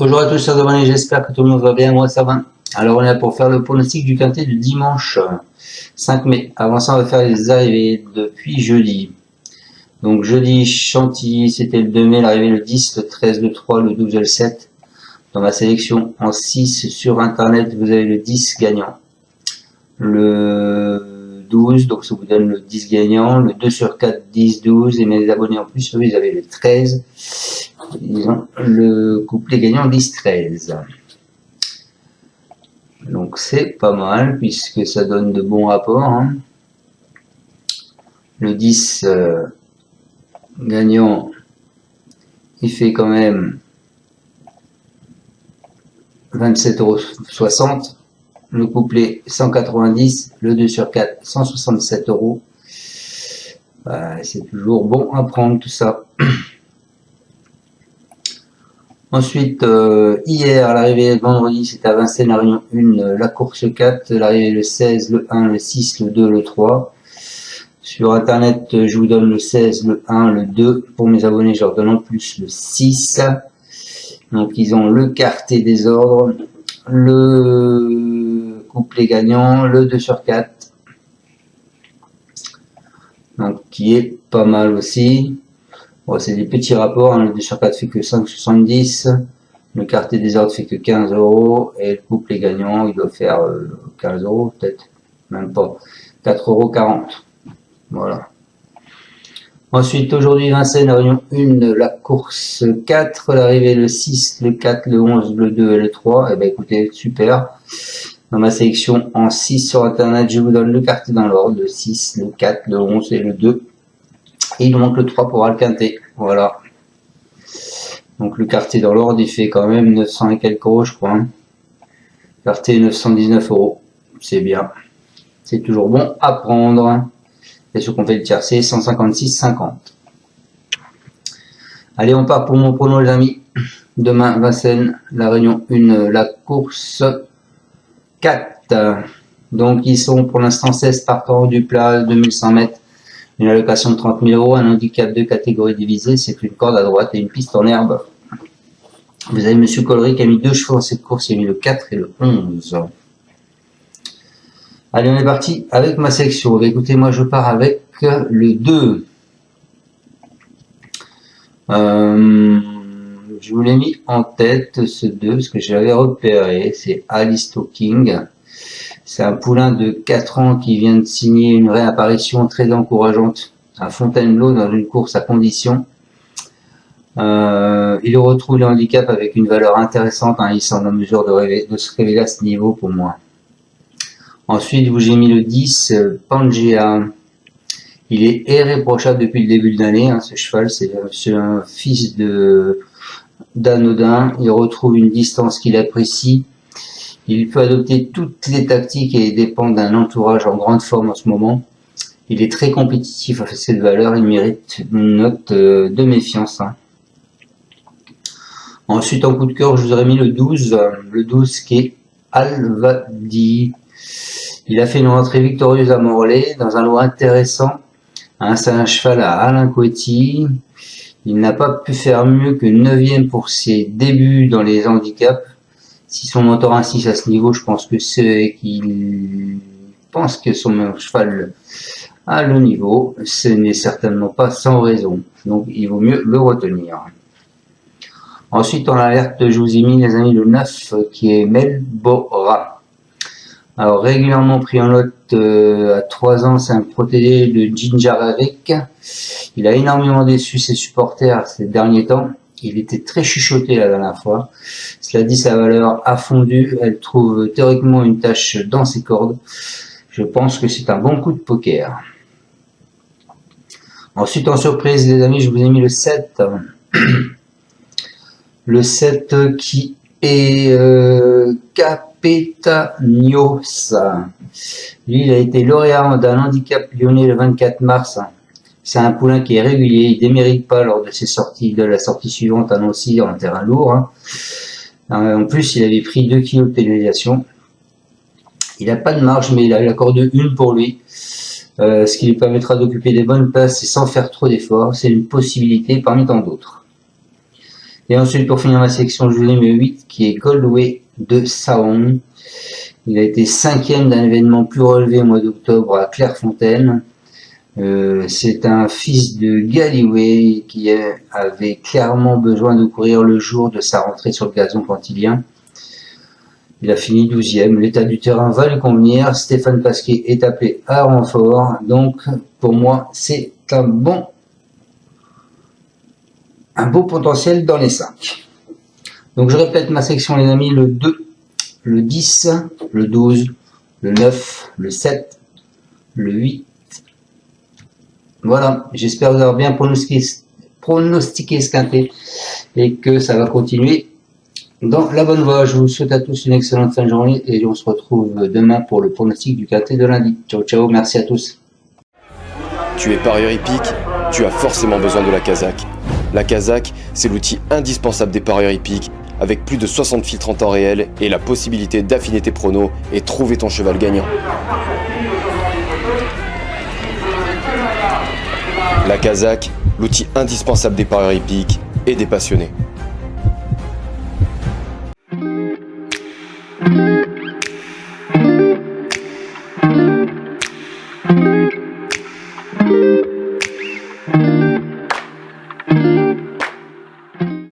Bonjour à tous chers abonnés, j'espère que tout le monde va bien, moi ça va. Alors on est là pour faire le pronostic du quintet du dimanche 5 mai. Avant ça on va faire les arrivées depuis jeudi. Donc jeudi Chantilly c'était le 2 mai, l'arrivée le 10, le 13, le 3, le 12 et le 7. Dans ma sélection en 6 sur internet vous avez le 10 gagnant. Le 12, donc ça vous donne le 10 gagnant, le 2 sur 4, 10, 12, et mes abonnés en plus, eux, ils avaient le 13, ils ont le couplet gagnant 10, 13. Donc c'est pas mal, puisque ça donne de bons rapports. Hein. Le 10 gagnant, il fait quand même 27,60 €. Le couplet 190, le 2 sur 4, 167 €. C'est toujours bon à prendre tout ça. Ensuite, hier, l'arrivée vendredi, c'était à Vincennes, la réunion 1, la course 4, l'arrivée le 16, le 1, le 6, le 2, le 3. Sur internet, je vous donne le 16, le 1, le 2. Pour mes abonnés, je leur donne en plus le 6. Donc, ils ont le quartet des ordres, le couplet gagnant, le 2 sur 4. Donc, qui est pas mal aussi. Bon, c'est des petits rapports, hein. Le 2 sur 4 fait que 5,70. Le quartet des ordres fait que 15 €. Et le couplet gagnant, il doit faire 15 € peut-être. Même pas. 4,40 €. Voilà. Ensuite, aujourd'hui, Vincennes, la réunion 1, la course 4, l'arrivée le 6, le 4, le 11, le 2 et le 3. Eh ben, écoutez, super. Dans ma sélection en 6 sur internet, je vous donne le quartet dans l'ordre, le 6, le 4, le 11 et le 2. Et il nous manque le 3 pour le quintet. Voilà. Donc le quartet dans l'ordre, il fait quand même 900 et quelques euros, je crois. Hein. Quartet 919 €. C'est bien. C'est toujours bon à prendre. Et ce qu'on fait le tiercé, 156,50 €. Allez, on part pour mon prono, les amis. Demain, Vincennes, la réunion 1, la course 4. Donc, ils sont pour l'instant 16 partants du plat, 2100 mètres. Une allocation de 30 000 €, un handicap de catégorie divisée, c'est une corde à droite et une piste en herbe. Vous avez Monsieur Collery qui a mis 2 chevaux dans cette course, il a mis le 4 et le 11. Allez, on est parti avec ma sélection. Écoutez, moi je pars avec le 2. Je vous l'ai mis en tête, ce 2, parce que je l'avais repéré, c'est Alisto King. C'est un poulain de 4 ans qui vient de signer une réapparition très encourageante à Fontainebleau dans une course à condition. Il retrouve le handicap avec une valeur intéressante, hein, il semble en mesure de se révéler à ce niveau pour moi. Ensuite, j'ai mis le 10, Pangea. Il est irréprochable depuis le début de l'année, hein, ce cheval, c'est un fils d'Anodin. Il retrouve une distance qu'il apprécie. Il peut adopter toutes les tactiques et dépend d'un entourage en grande forme en ce moment. Il est très compétitif à cette valeur, il mérite une note de méfiance. Hein. Ensuite, en coup de cœur, je vous aurais mis le 12 qui est Alvadi. Il a fait une rentrée victorieuse à Morlaix dans un lot intéressant. Hein, c'est un cheval à Alain Coetti. Il n'a pas pu faire mieux que 9e pour ses débuts dans les handicaps. Si son mentor insiste à ce niveau, je pense que c'est qu'il pense que son cheval a le niveau. Ce n'est certainement pas sans raison. Donc, il vaut mieux le retenir. Ensuite, en alerte, je vous ai mis, les amis, le 9 qui est Melbora. Alors, régulièrement pris en lot à 3 ans, c'est un protégé de Ginger Eric. Il a énormément déçu ses supporters ces derniers temps. Il était très chuchoté la dernière fois. Cela dit, sa valeur a fondu. Elle trouve théoriquement une tâche dans ses cordes. Je pense que c'est un bon coup de poker. Ensuite, en surprise, les amis, je vous ai mis le 7. Le 7 qui est Capetanios. Lui, il a été lauréat d'un handicap lyonnais le 24 mars. C'est un poulain qui est régulier, il démérite pas lors de ses sorties, de la sortie suivante à Nancy en terrain lourd. Hein. En plus, il avait pris 2 kg de pénalisation. Il n'a pas de marge, mais il a accordé une pour lui. Ce qui lui permettra d'occuper des bonnes places et sans faire trop d'efforts. C'est une possibilité parmi tant d'autres. Et ensuite, pour finir ma section, je vous ai mis 8, qui est Goldway de Saon. Il a été 5e d'un événement plus relevé au mois d'octobre à Clairefontaine. C'est un fils de Galloway qui avait clairement besoin de courir le jour de sa rentrée sur le gazon cantilien. Il a fini 12e. L'état du terrain va lui convenir. Stéphane Pasquier est appelé à renfort. Donc, pour moi, c'est un beau potentiel dans les 5. Donc, je répète ma section, les amis. Le 2, le 10, le 12, le 9, le 7, le 8. Voilà, j'espère vous avoir bien pronostiqué ce quintet et que ça va continuer dans la bonne voie. Je vous souhaite à tous une excellente fin de journée et on se retrouve demain pour le pronostic du quintet de lundi. Ciao, ciao, merci à tous. Tu es parieur hippique, tu as forcément besoin de la Kazakh. La Kazakh, c'est l'outil indispensable des parieurs hippiques, avec plus de 60 filtres en temps réel et la possibilité d'affiner tes pronos et trouver ton cheval gagnant. La Kazakh, l'outil indispensable des parieurs hippiques et des passionnés.